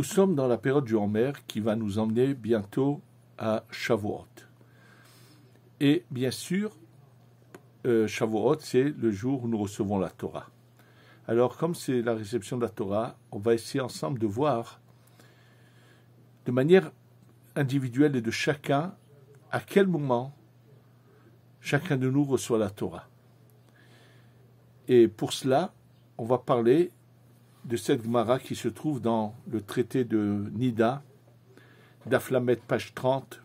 nous sommes dans la période du Homer qui va nous emmener bientôt à Shavuot. Et bien sûr, Shavuot, c'est le jour où nous recevons la Torah. Alors, comme c'est la réception de la Torah, on va essayer ensemble de voir de manière individuelle et de chacun à quel moment chacun de nous reçoit la Torah. Et pour cela, on va parler de cette Gemara qui se trouve dans le traité de Nida, Daf Lamed, page 30,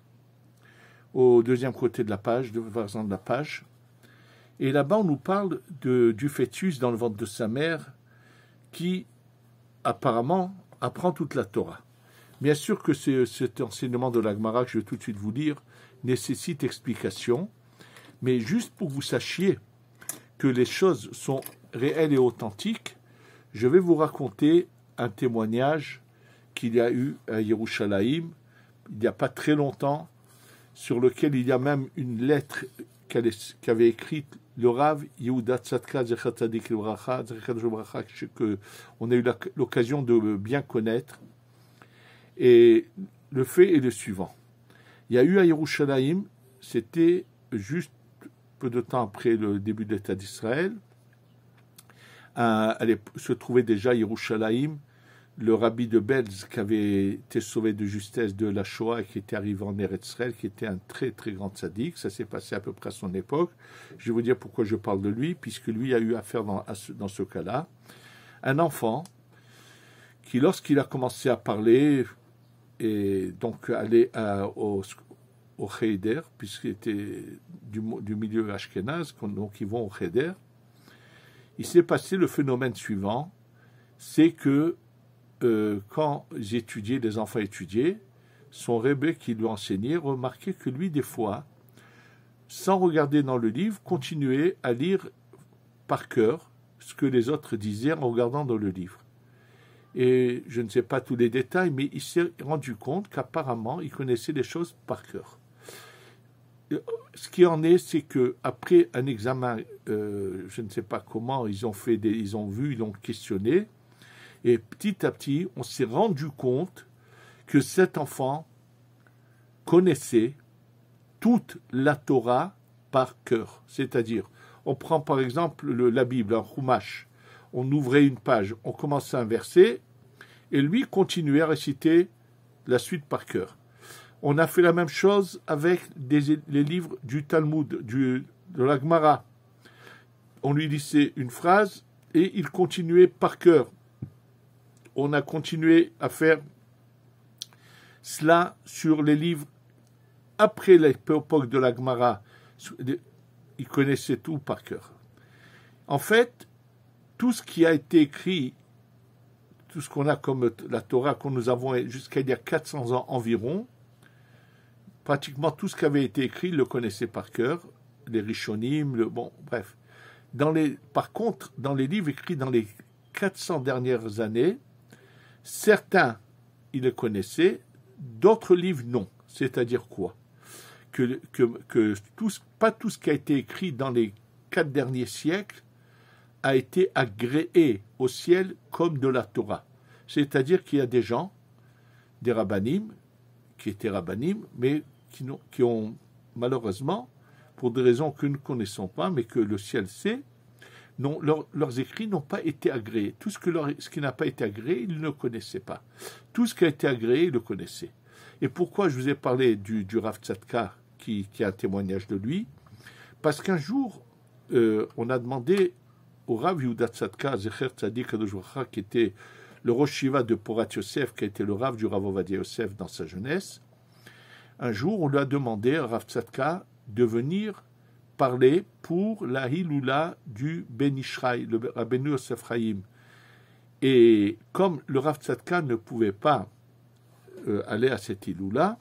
au deuxième côté de la page, de la page. Et là-bas, on nous parle du fœtus dans le ventre de sa mère qui, apparemment, apprend toute la Torah. Bien sûr que cet enseignement de la Gemara, que je vais tout de suite vous lire, nécessite explication, mais juste pour que vous sachiez que les choses sont réelles et authentiques, je vais vous raconter un témoignage qu'il y a eu à Yerushalayim, il n'y a pas très longtemps, sur lequel il y a même une lettre qu'avait écrite le Rav Yehuda Tzadka Zecher Tzadik Livracha, qu'on a eu l'occasion de bien connaître. Et le fait est le suivant. Il y a eu à Yerushalayim, c'était juste peu de temps après le début de l'État d'Israël, se trouvait déjà à Yerushalayim le rabbi de Belz qui avait été sauvé de justesse de la Shoah et qui était arrivé en Eretz Israël, qui était un très très grand tzaddik. Ça s'est passé à peu près à son époque. Je vais vous dire pourquoi je parle de lui, puisque lui a eu affaire dans ce cas-là. Un enfant qui, lorsqu'il a commencé à parler, et donc aller au Cheder, puisqu'il était du milieu ashkénaze, donc ils vont au Cheder, il s'est passé le phénomène suivant, c'est que quand j'étudiais, les enfants étudiaient, son rebbe qui lui enseignait remarquait que lui, des fois, sans regarder dans le livre, continuait à lire par cœur ce que les autres disaient en regardant dans le livre. Et je ne sais pas tous les détails, mais il s'est rendu compte qu'apparemment, il connaissait les choses par cœur. Ce qui en est, c'est qu'après un examen, je ne sais pas comment, ils ont questionné, et petit à petit, on s'est rendu compte que cet enfant connaissait toute la Torah par cœur. C'est-à-dire, on prend par exemple la Bible, un Chumash, on ouvrait une page, on commençait un verset, et lui continuait à réciter la suite par cœur. On a fait la même chose avec les livres du Talmud, de la Gemara. On lui lisait une phrase et il continuait par cœur. On a continué à faire cela sur les livres après l'époque de la Gemara. Il connaissait tout par cœur. En fait, tout ce qui a été écrit, tout ce qu'on a comme la Torah que nous avons jusqu'à il y a 400 ans environ, pratiquement tout ce qui avait été écrit, il le connaissait par cœur, les Rishonim, bref. Par contre, dans les livres écrits dans les 400 dernières années, certains, il le connaissait, d'autres livres, non. C'est-à-dire quoi? Pas tout ce qui a été écrit dans les 4 derniers siècles a été agréé au ciel comme de la Torah. C'est-à-dire qu'il y a des gens, des rabbanim, qui étaient rabbanim, mais qui ont malheureusement, pour des raisons que nous ne connaissons pas, mais que le ciel sait, leurs écrits n'ont pas été agréés. Tout ce qui n'a pas été agréé, ils ne le connaissaient pas. Tout ce qui a été agréé, ils le connaissaient. Et pourquoi je vous ai parlé du Rav Tzadka, qui a un témoignage de lui? Parce qu'un jour, on a demandé au Rav Yehuda Tzadka, Zecher Tzadik Kadosh Livracha, qui était le Rosh Shiva de Porat Yosef, qui a été le Rav du Rav Ovadia Yosef dans sa jeunesse. Un jour, on lui a demandé à Rav Tzadka de venir parler pour la Hiloula du Ben Ishraï, le Rabbeinu Yosef Chaim. Et comme le Rav Tzadka ne pouvait pas aller à cette Hiloula,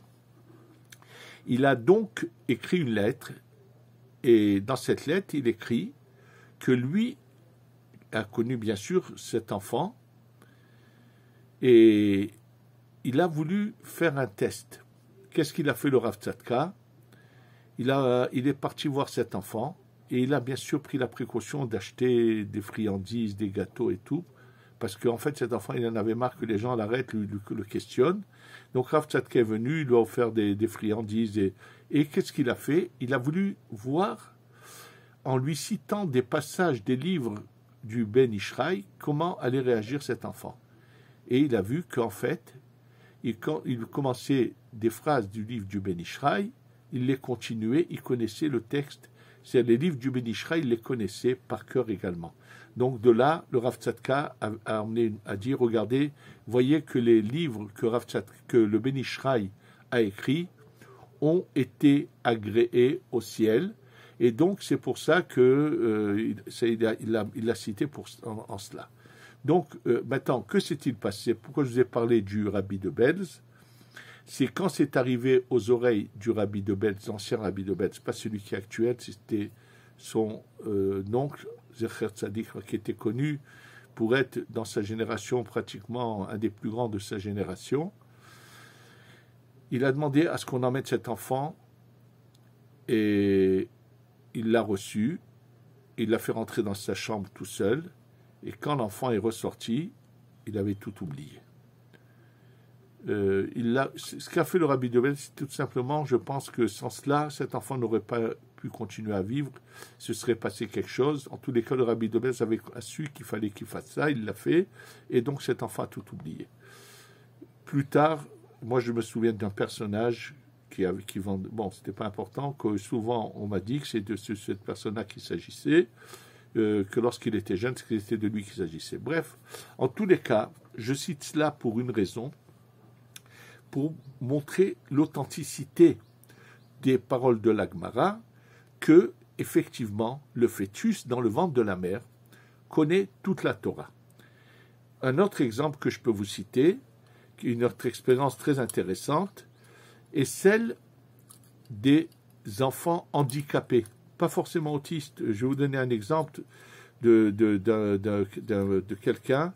il a donc écrit une lettre, et dans cette lettre, il écrit que lui a connu bien sûr cet enfant, et il a voulu faire un test. Qu'est-ce qu'il a fait le Rav Tzadka? Il est parti voir cet enfant et il a bien sûr pris la précaution d'acheter des friandises, des gâteaux et tout parce qu'en fait, cet enfant, il en avait marre que les gens l'arrêtent, le questionnent. Donc Rav Tzadka est venu, il lui a offert des friandises, et qu'est-ce qu'il a fait? Il a voulu voir, en lui citant des passages des livres du Ben Ishraï, comment allait réagir cet enfant. Et il a vu qu'en fait, quand il commençait des phrases du livre du Ben Ishraï, il les continuait, il connaissait le texte. C'est les livres du Ben Ishraï, il les connaissait par cœur également. Donc de là, le Rav Tzadka a amené à dire, regardez, voyez que les livres que le Ben Ishraï a écrits ont été agréés au ciel. Et donc c'est pour ça que il l'a cité en cela. Donc maintenant, que s'est-il passé? Pourquoi je vous ai parlé du Rabbi de Belz? C'est quand c'est arrivé aux oreilles du Rabbi de Belz, l'ancien Rabbi de Belz, pas celui qui est actuel, c'était son oncle, Zecher Tzadik, qui était connu pour être dans sa génération pratiquement un des plus grands de sa génération. Il a demandé à ce qu'on emmène cet enfant et il l'a reçu, il l'a fait rentrer dans sa chambre tout seul, et quand l'enfant est ressorti, il avait tout oublié. Ce qu'a fait le Rabbi de Belz, c'est tout simplement, je pense que sans cela, cet enfant n'aurait pas pu continuer à vivre, ce serait passé quelque chose. En tous les cas, le Rabbi de Belz avait su qu'il fallait qu'il fasse ça, il l'a fait, et donc cet enfant a tout oublié. Plus tard, moi je me souviens d'un personnage qui vendait, bon, c'était pas important, que souvent on m'a dit que c'est de cette personne-là qu'il s'agissait, que lorsqu'il était jeune, c'était de lui qu'il s'agissait. Bref, en tous les cas, je cite cela pour une raison, pour montrer l'authenticité des paroles de la Gemara, que, effectivement, le fœtus dans le ventre de la mère connaît toute la Torah. Un autre exemple que je peux vous citer, une autre expérience très intéressante, est celle des enfants handicapés, pas forcément autistes. Je vais vous donner un exemple de quelqu'un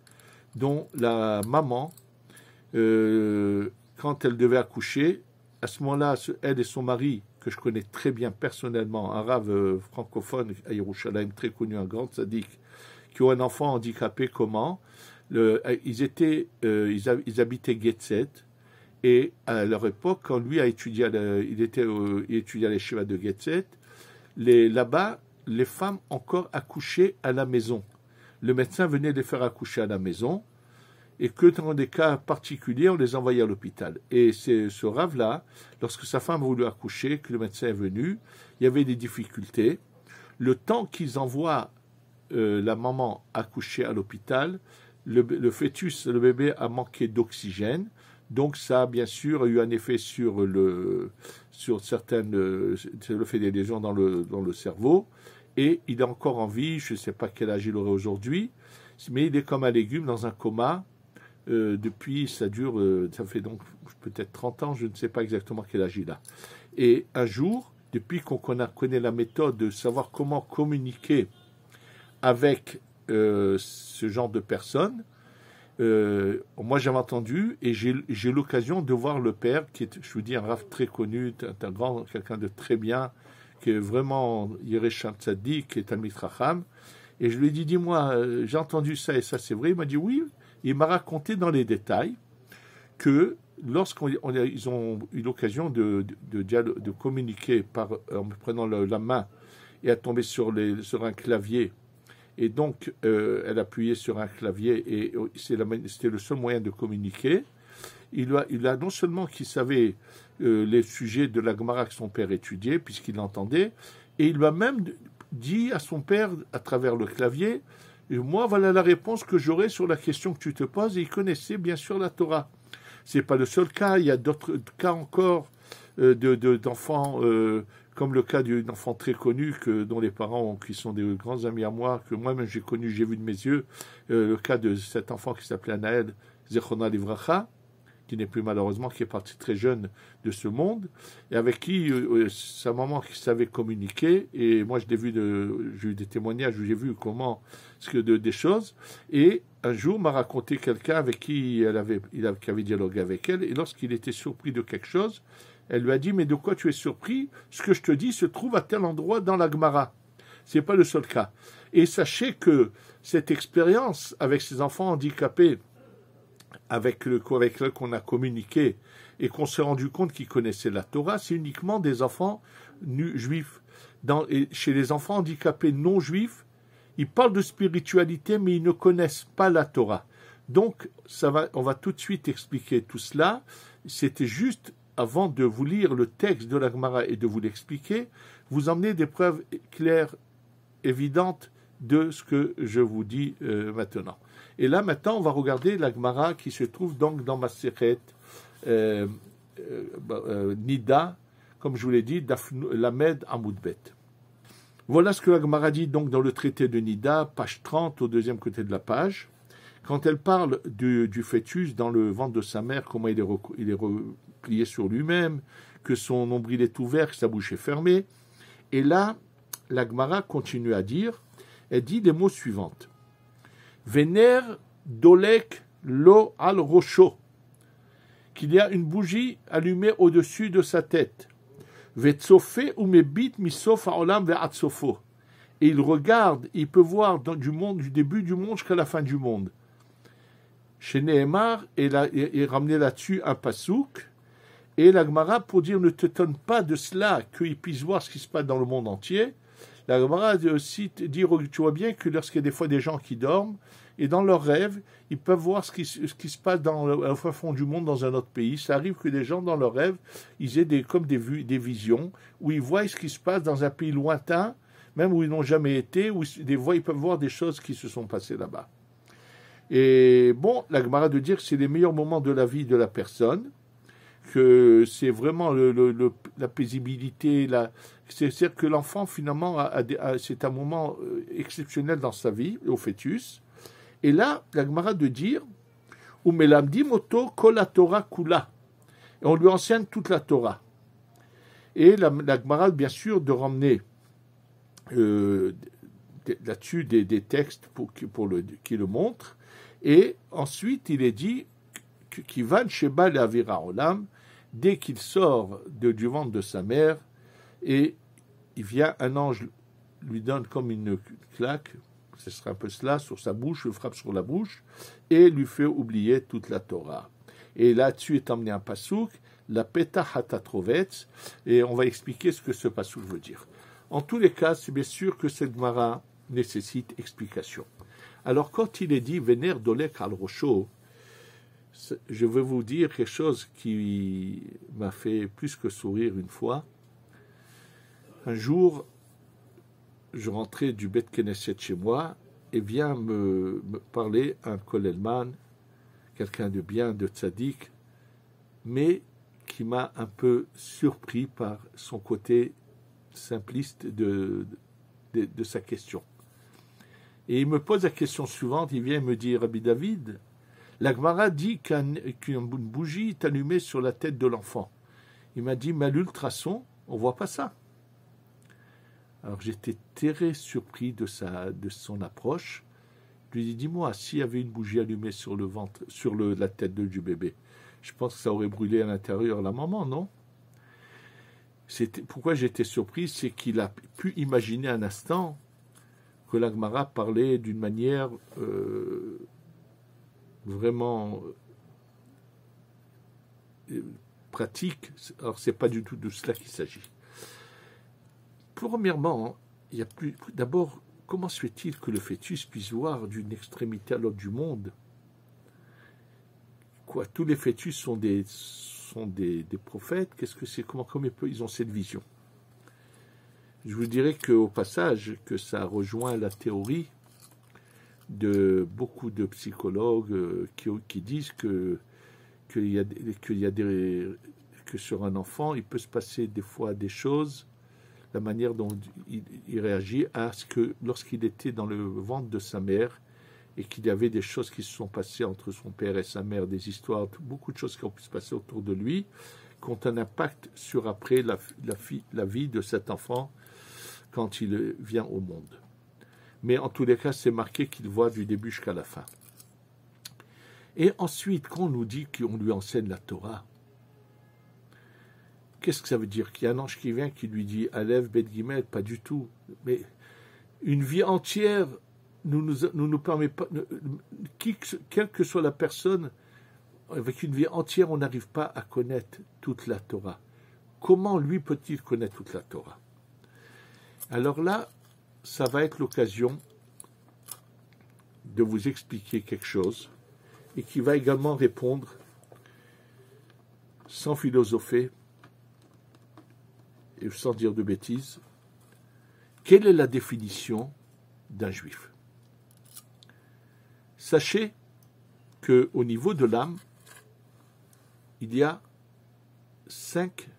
dont la maman, quand elle devait accoucher, à ce moment-là, elle et son mari, que je connais très bien personnellement, un rave francophone à Yerushalayim, très connu, un grand tzaddik, qui ont un enfant handicapé, comment ils habitaient Getzet, et à leur époque, quand lui a étudié, il étudiait à l'Yeshiva de Getzet, là-bas, les femmes encore accouchaient à la maison. Le médecin venait les faire accoucher à la maison, et que dans des cas particuliers, on les envoyait à l'hôpital. Et c'est ce rave-là, lorsque sa femme a voulu accoucher, que le médecin est venu, il y avait des difficultés. Le temps qu'ils envoient la maman accoucher à l'hôpital, le fœtus, le bébé a manqué d'oxygène, donc ça a bien sûr eu un effet sur le fait des lésions dans le cerveau, et il est encore en vie, je ne sais pas quel âge il aurait aujourd'hui, mais il est comme un légume dans un coma. Depuis, ça fait donc peut-être 30 ans, je ne sais pas exactement quel âge il a. Et un jour, depuis qu'on connaît la méthode de savoir comment communiquer avec ce genre de personnes, moi j'avais entendu, et j'ai l'occasion de voir le père, qui est, je vous dis, un rave très connu, quelqu'un de très bien, qui est vraiment Yeresham Tzaddik, qui est un mitracham, et je lui ai dit, dis-moi, j'ai entendu ça et ça, c'est vrai? Il m'a dit oui. Il m'a raconté dans les détails que lorsqu'ils ont eu l'occasion de communiquer en me prenant la main et à tomber sur un clavier, et donc elle appuyait sur un clavier, et c'était le seul moyen de communiquer, il a non seulement qu'il savait les sujets de la Gemara que son père étudiait, puisqu'il l'entendait, et il lui a même dit à son père, à travers le clavier, et moi, voilà la réponse que j'aurai sur la question que tu te poses. Et il connaissait bien sûr la Torah. Ce n'est pas le seul cas. Il y a d'autres cas encore d'enfants, comme le cas d'un enfant très connu dont les parents, qui sont des grands amis à moi, que moi-même j'ai connu, j'ai vu de mes yeux, le cas de cet enfant qui s'appelait Anaël Zechona Livracha, qui n'est plus malheureusement, qui est parti très jeune de ce monde, et avec qui sa maman qui savait communiquer, et moi j'ai eu des témoignages où j'ai vu comment, des choses, et un jour m'a raconté quelqu'un avec qui qui avait dialogué avec elle, et lorsqu'il était surpris de quelque chose, elle lui a dit, mais de quoi tu es surpris? Ce que je te dis se trouve à tel endroit dans la Gemara. c'est pas le seul cas. Et sachez que cette expérience avec ces enfants handicapés, avec lequel qu'on a communiqué et qu'on s'est rendu compte qu'ils connaissaient la Torah, c'est uniquement des enfants juifs. Et chez les enfants handicapés non juifs, ils parlent de spiritualité, mais ils ne connaissent pas la Torah. Donc, on va tout de suite expliquer tout cela. C'était juste, avant de vous lire le texte de la Gemara et de vous l'expliquer, vous emmener des preuves claires, évidentes de ce que je vous dis maintenant. Et là, maintenant, on va regarder la Gemara qui se trouve donc dans Masechet Nida, comme je vous l'ai dit, Lamed Amoudbet. Voilà ce que la Gemara dit donc dans le traité de Nida, page 30, au deuxième côté de la page, quand elle parle du fœtus dans le ventre de sa mère, comment il est replié sur lui-même, que son nombril est ouvert, que sa bouche est fermée. Et là, la Gemara continue à dire, elle dit les mots suivants. Vener dolek lo al rocho, qu'il y a une bougie allumée au-dessus de sa tête. Vetsofe ou mebit misof haolam ve'atsofo. Et il regarde, il peut voir du début du monde jusqu'à la fin du monde. Chez Nehemar, il ramené là-dessus un pasouk, et la Gemara, pour dire ne t'étonne pas de cela, qu'il puisse voir ce qui se passe dans le monde entier, la Gemara aussi dit, tu vois bien que lorsqu'il y a des fois des gens qui dorment, et dans leurs rêves, ils peuvent voir ce qui se passe au fin fond du monde, dans un autre pays. Ça arrive que des gens, dans leurs rêves, ils aient des visions, où ils voient ce qui se passe dans un pays lointain, même où ils n'ont jamais été, où des fois ils peuvent voir des choses qui se sont passées là-bas. Et bon, la Gemara de dire que c'est les meilleurs moments de la vie de la personne, que c'est vraiment la paisibilité, c'est-à-dire que l'enfant finalement c'est un moment exceptionnel dans sa vie, au fœtus. Et là, la Gemara de dire Umelamdi moto kol la Torah kula, et on lui enseigne toute la Torah. Et la Gemara, bien sûr, de ramener là-dessus des textes qui le montrent. Et ensuite, il est dit qu'Ivan Sheba le Avira Olam, dès qu'il sort du ventre de sa mère, et il vient, un ange lui donne comme une claque, ce sera un peu cela, sur sa bouche, le frappe sur la bouche, et lui fait oublier toute la Torah. Et là-dessus est emmené un pasouk, la Peta Hatatrovetz, et on va expliquer ce que ce pasouk veut dire. En tous les cas, c'est bien sûr que cette Gemara nécessite explication. Alors, quand il est dit « Vener dolek al rocho », je vais vous dire quelque chose qui m'a fait plus que sourire une fois. Un jour, je rentrais du Beth Knesset chez moi et vient me parler un kollelman, quelqu'un de bien, de tzaddik, mais qui m'a un peu surpris par son côté simpliste de sa question. Et il me pose la question suivante, il vient me dire, Rabbi David, la Gemara dit qu'une bougie est allumée sur la tête de l'enfant. Il m'a dit, mais à l'ultrason, on ne voit pas ça. Alors j'étais très surpris de son approche. Je lui ai dit, dis-moi, s'il y avait une bougie allumée sur le ventre, sur la tête du bébé, je pense que ça aurait brûlé à l'intérieur la maman, non? Pourquoi j'étais surpris, c'est qu'il a pu imaginer un instant que la Gemara parlait d'une manière vraiment pratique. Alors, ce n'est pas du tout de cela qu'il s'agit. Premièrement, d'abord, comment se fait-il que le fœtus puisse voir d'une extrémité à l'autre du monde? Quoi, tous les fœtus sont des prophètes? Qu'est-ce que c'est? Comment ils ont cette vision? Je vous dirais qu'au passage, que ça rejoint la théorie de beaucoup de psychologues qui disent que sur un enfant, il peut se passer des fois des choses, la manière dont il réagit à ce que lorsqu'il était dans le ventre de sa mère et qu'il y avait des choses qui se sont passées entre son père et sa mère, des histoires, beaucoup de choses qui ont pu se passer autour de lui, qui ont un impact sur après la vie de cet enfant quand il vient au monde. Mais en tous les cas, c'est marqué qu'il voit du début jusqu'à la fin. Et ensuite, quand on nous dit qu'on lui enseigne la Torah, qu'est-ce que ça veut dire? Qu'il y a un ange qui vient qui lui dit « Aleph, Bet Gimel », pas du tout. Mais Une vie entière ne nous permet pas, quelle que soit la personne, avec une vie entière, on n'arrive pas à connaître toute la Torah. Comment lui peut-il connaître toute la Torah? Alors là, ça va être l'occasion de vous expliquer quelque chose et qui va également répondre, sans philosopher et sans dire de bêtises, quelle est la définition d'un juif? Sachez qu'au niveau de l'âme, il y a 5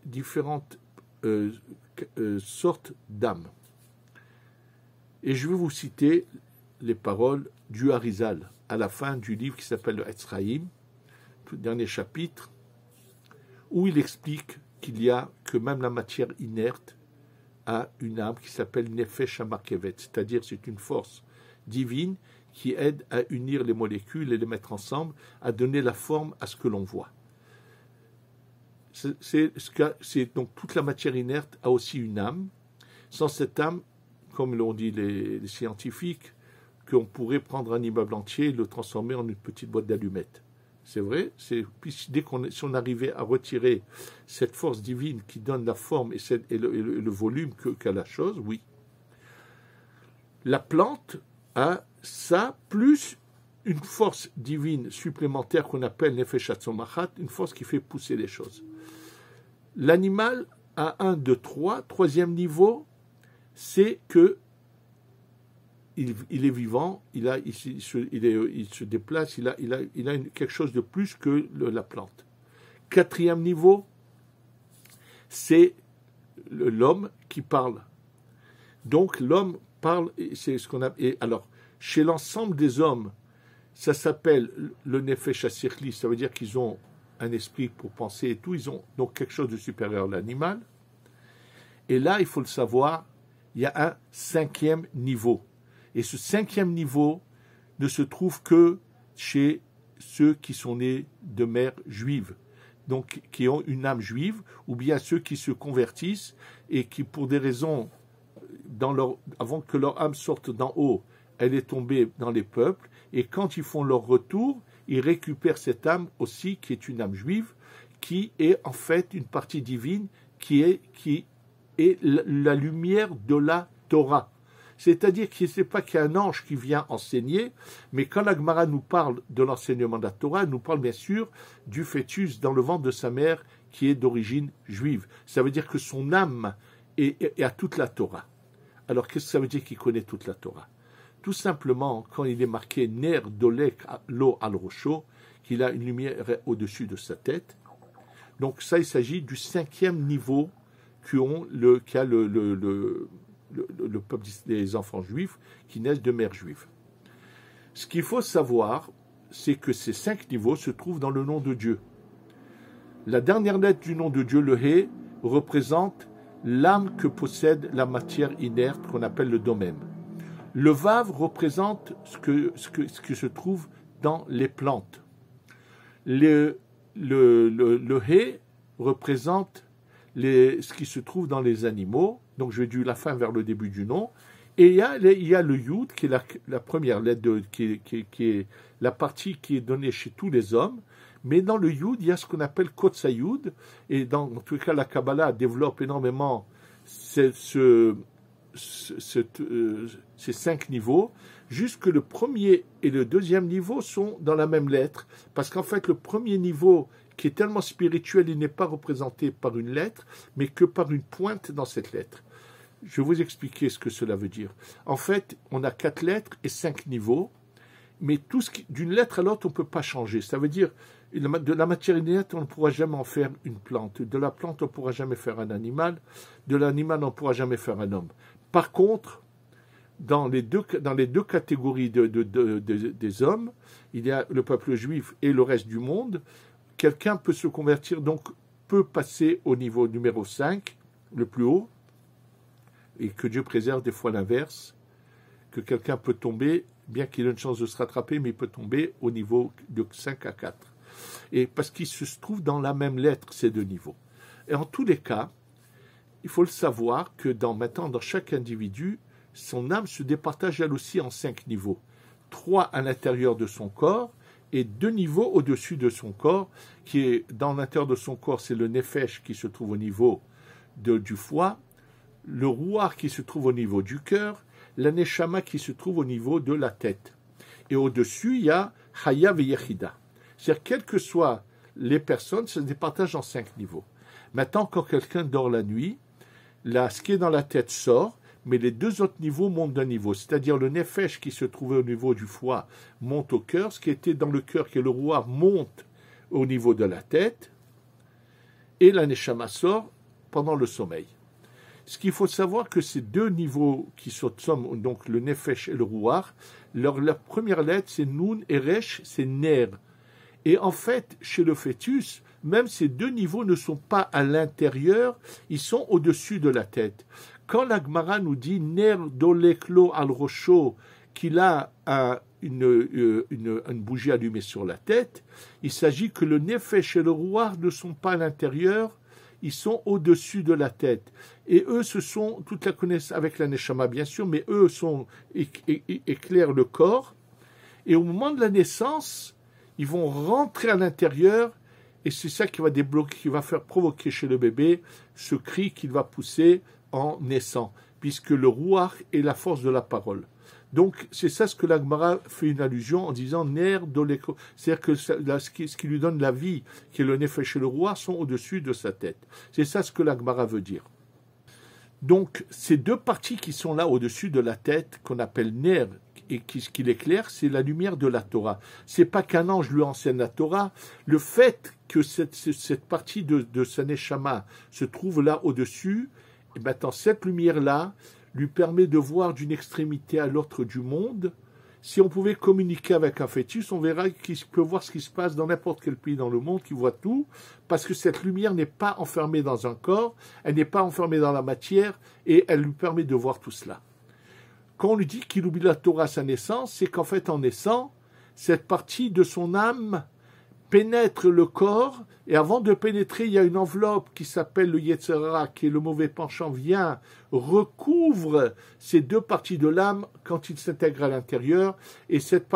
différentes sortes d'âmes. Et je vais vous citer les paroles du Harizal à la fin du livre qui s'appelle le Etz Chaim, tout dernier chapitre, où il explique qu'il y a que même la matière inerte a une âme qui s'appelle Nefesh HaMakevet, c'est-à-dire c'est une force divine qui aide à unir les molécules et les mettre ensemble, à donner la forme à ce que l'on voit. Donc toute la matière inerte a aussi une âme. Sans cette âme, comme l'ont dit les scientifiques, qu'on pourrait prendre un immeuble entier et le transformer en une petite boîte d'allumettes. C'est vrai, si on arrivait à retirer cette force divine qui donne la forme et le volume qu'a la chose, oui. La plante a ça, plus une force divine supplémentaire qu'on appelle Nefesh HaTzomachat, une force qui fait pousser les choses. L'animal a 1, 2, 3. Troisième niveau, c'est que il est vivant, il se déplace, il a quelque chose de plus que la plante. Quatrième niveau, c'est l'homme qui parle. Donc l'homme parle, c'est ce qu'on a. Et alors, chez l'ensemble des hommes, ça s'appelle le Nefesh HaSichli, ça veut dire qu'ils ont un esprit pour penser et tout, ils ont donc quelque chose de supérieur à l'animal. Et là, il faut le savoir, il y a un 5e niveau. Et ce 5e niveau ne se trouve que chez ceux qui sont nés de mère juive, donc qui ont une âme juive, ou bien ceux qui se convertissent et qui, pour des raisons, avant que leur âme sorte d'en haut, elle est tombée dans les peuples, et quand ils font leur retour, ils récupèrent cette âme aussi, qui est une âme juive, qui est en fait une partie divine, qui est la lumière de la Torah. C'est-à-dire que ce n'est pas qu'il y a un ange qui vient enseigner, mais quand la Gemara nous parle de l'enseignement de la Torah, elle nous parle bien sûr du fœtus dans le ventre de sa mère qui est d'origine juive. Ça veut dire que son âme a toute la Torah. Alors qu'est-ce que ça veut dire qu'il connaît toute la Torah? Tout simplement, quand il est marqué Ner Dolek Lo Al Rosho, qu'il a une lumière au-dessus de sa tête. Donc ça, il s'agit du 5e niveau qu'a le peuple des enfants juifs qui naissent de mère juive. Ce qu'il faut savoir, c'est que ces 5 niveaux se trouvent dans le nom de Dieu. La dernière lettre du nom de Dieu, le He, représente l'âme que possède la matière inerte qu'on appelle le domem. Le Vav représente ce que se trouve dans les plantes. Le He représente ce qui se trouve dans les animaux. Donc je vais du la fin vers le début du nom. Et il y a le Yud, qui est la première lettre, qui est la partie qui est donnée chez tous les hommes. Mais dans le Yud, il y a ce qu'on appelle Kotsa Yud. Et dans tout cas, la Kabbalah développe énormément ces 5 niveaux, jusque le premier et le deuxième niveau sont dans la même lettre. Parce qu'en fait, le premier niveau, qui est tellement spirituel, il n'est pas représenté par une lettre, mais que par une pointe dans cette lettre. Je vais vous expliquer ce que cela veut dire. En fait, on a 4 lettres et 5 niveaux, mais d'une lettre à l'autre, on ne peut pas changer. Ça veut dire, de la matière inerte, on ne pourra jamais en faire une plante. De la plante, on ne pourra jamais faire un animal. De l'animal, on ne pourra jamais faire un homme. Par contre, dans les deux catégories des hommes, il y a le peuple juif et le reste du monde. Quelqu'un peut se convertir, donc peut passer au niveau numéro 5, le plus haut, et que Dieu préserve des fois l'inverse, que quelqu'un peut tomber, bien qu'il ait une chance de se rattraper, mais il peut tomber au niveau de 5 à 4. Et parce qu'ils se trouvent dans la même lettre, ces 2 niveaux. Et en tous les cas, il faut le savoir que maintenant, dans chaque individu, son âme se départage elle aussi en 5 niveaux. 3 à l'intérieur de son corps et 2 niveaux au-dessus de son corps, qui est dans l'intérieur de son corps, c'est le nefesh qui se trouve au niveau du foie, le ruach qui se trouve au niveau du cœur, la neshama qui se trouve au niveau de la tête. Et au-dessus, il y a Chaya Yechida. C'est-à-dire, quelles que soient les personnes, ça se départage en 5 niveaux. Maintenant, quand quelqu'un dort la nuit, là, ce qui est dans la tête sort, mais les 2 autres niveaux montent d'un niveau. C'est-à-dire, le nefesh qui se trouvait au niveau du foie monte au cœur, ce qui était dans le cœur, qui est le ruach, monte au niveau de la tête, et la neshama sort pendant le sommeil. Ce qu'il faut savoir que ces 2 niveaux qui sont donc le nefesh et le ruach, leur première lettre c'est nun et resh, c'est ner. Et en fait, chez le fœtus, même ces 2 niveaux ne sont pas à l'intérieur, ils sont au-dessus de la tête. Quand la Gemara nous dit ner doleklo al rosho, qu'il a une bougie allumée sur la tête, il s'agit que le nefesh et le ruach ne sont pas à l'intérieur, ils sont au-dessus de la tête. Et eux, ce sont toute la connaissance, avec la neshama bien sûr, mais eux éclairent le corps. Et au moment de la naissance, ils vont rentrer à l'intérieur, et c'est ça qui va débloquer, qui va faire provoquer chez le bébé ce cri qu'il va pousser en naissant, puisque le ruach est la force de la parole. Donc, c'est ça ce que la Gemara fait une allusion en disant ner doleko. C'est-à-dire que ce qui lui donne la vie, qui est le nefesh et le ruach, sont au-dessus de sa tête. C'est ça ce que la Gemara veut dire. Donc, ces 2 parties qui sont là au-dessus de la tête, qu'on appelle ner, et qui l'éclaire, c'est la lumière de la Torah. C'est pas qu'un ange lui enseigne la Torah. Le fait que cette partie de sa neshama se trouve là au-dessus, et maintenant cette lumière-là lui permet de voir d'une extrémité à l'autre du monde. Si on pouvait communiquer avec un fœtus, on verra qu'il peut voir ce qui se passe dans n'importe quel pays dans le monde, qu'il voit tout, parce que cette lumière n'est pas enfermée dans un corps, elle n'est pas enfermée dans la matière, et elle lui permet de voir tout cela. Quand on lui dit qu'il oublie la Torah à sa naissance, c'est qu'en fait, en naissant, cette partie de son âme pénètre le corps, et avant de pénétrer, il y a une enveloppe qui s'appelle le Yetzer Hara, qui est le mauvais penchant, vient, recouvre ces 2 parties de l'âme quand il s'intègre à l'intérieur, et cette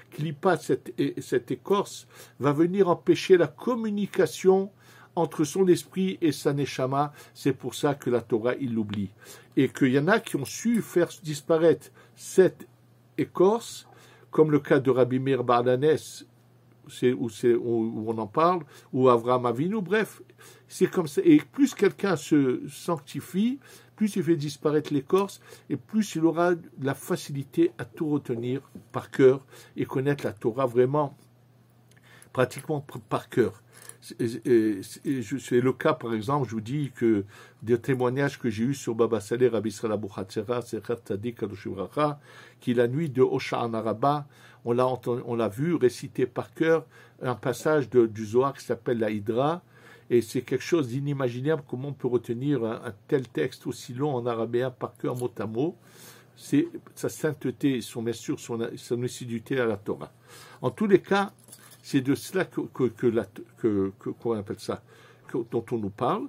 clipa, cette écorce, va venir empêcher la communication entre son esprit et sa neshama. C'est pour ça que la Torah, il l'oublie. Et qu'il y en a qui ont su faire disparaître cette écorce, comme le cas de Rabbi Meir Bardanès, où on en parle, ou Avraham Avinu, bref, c'est comme ça. Et plus quelqu'un se sanctifie, plus il fait disparaître l'écorce, et plus il aura la facilité à tout retenir par cœur et connaître la Torah vraiment, pratiquement par cœur. C'est le cas, par exemple, je vous dis que des témoignages que j'ai eus sur Baba Saleh, Rabbi Israël Abou Hatzera, Secher Tzadik Kadosh V'Bracha, qui la nuit de Hosha'ana Rabbah, on l'a vu réciter par cœur un passage du Zohar qui s'appelle la Hydra, et c'est quelque chose d'inimaginable comment on peut retenir un tel texte aussi long en arabéen par cœur mot à mot. C'est sa sainteté, bien sûr, son assiduité à la Torah. En tous les cas, c'est de cela qu'on appelle ça, dont on nous parle.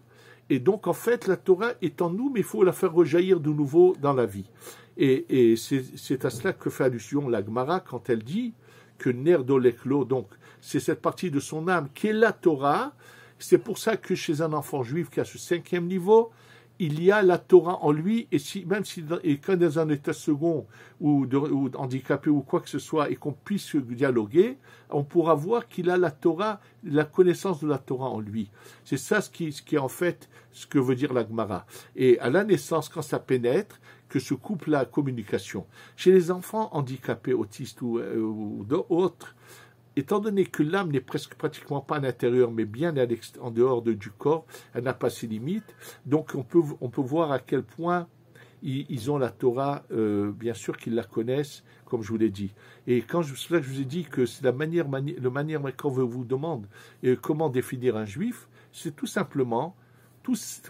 Et donc, en fait, la Torah est en nous, mais il faut la faire rejaillir de nouveau dans la vie. Et c'est à cela que fait allusion la Gemara quand elle dit que ner doleklo, donc c'est cette partie de son âme qui est la Torah. C'est pour ça que chez un enfant juif qui a ce 5e niveau, il y a la Torah en lui, et même si quand dans un état second ou handicapé ou quoi que ce soit, et qu'on puisse dialoguer, on pourra voir qu'il a la Torah, la connaissance de la Torah en lui. C'est ça ce qui est en fait ce que veut dire la Gemara. Et à la naissance, quand ça pénètre, que se coupe la communication. Chez les enfants handicapés, autistes ou autres, étant donné que l'âme n'est pratiquement pas à l'intérieur, mais bien en dehors du corps, elle n'a pas ses limites. Donc on peut voir à quel point ils ont la Torah, bien sûr qu'ils la connaissent, comme je vous l'ai dit. Et c'est là que je vous ai dit que c'est la manière quand on vous demande comment définir un juif, c'est tout simplement,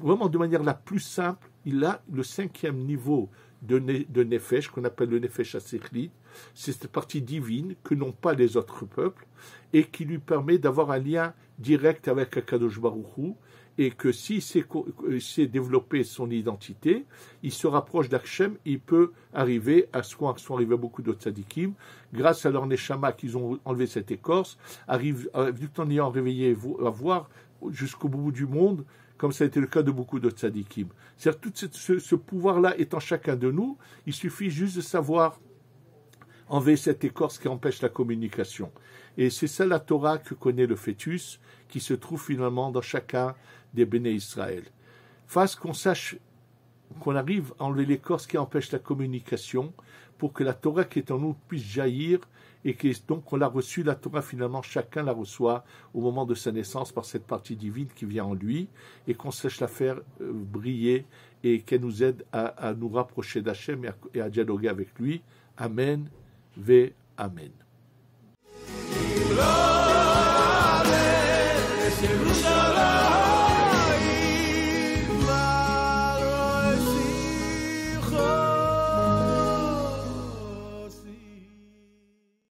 vraiment de manière la plus simple, il a le 5e niveau de Nefesh, qu'on appelle le Nefesh HaSechlit. C'est cette partie divine que n'ont pas les autres peuples et qui lui permet d'avoir un lien direct avec Akadosh Baruch Hu, et que s'il sait développer son identité, il se rapproche d'Hachem, il peut arriver à ce qu'en sont arrivés beaucoup d'autres tzadikim, grâce à leur neshama qu'ils ont enlevé cette écorce, arrive, tout en ayant réveillé, à voir jusqu'au bout du monde, comme ça a été le cas de beaucoup d'autres tzadikim. C'est-à-dire, tout ce pouvoir-là est en chacun de nous, il suffit juste de savoir enlever cette écorce qui empêche la communication. Et c'est ça la Torah que connaît le fœtus, qui se trouve finalement dans chacun des Béné Israël. Face qu'on sache, qu'on arrive à enlever l'écorce qui empêche la communication, pour que la Torah qui est en nous puisse jaillir, et que donc on l'a reçue, la Torah finalement, chacun la reçoit au moment de sa naissance par cette partie divine qui vient en lui, et qu'on sache la faire briller, et qu'elle nous aide à nous rapprocher d'Hachem et à dialoguer avec lui. Amen, ve Amen.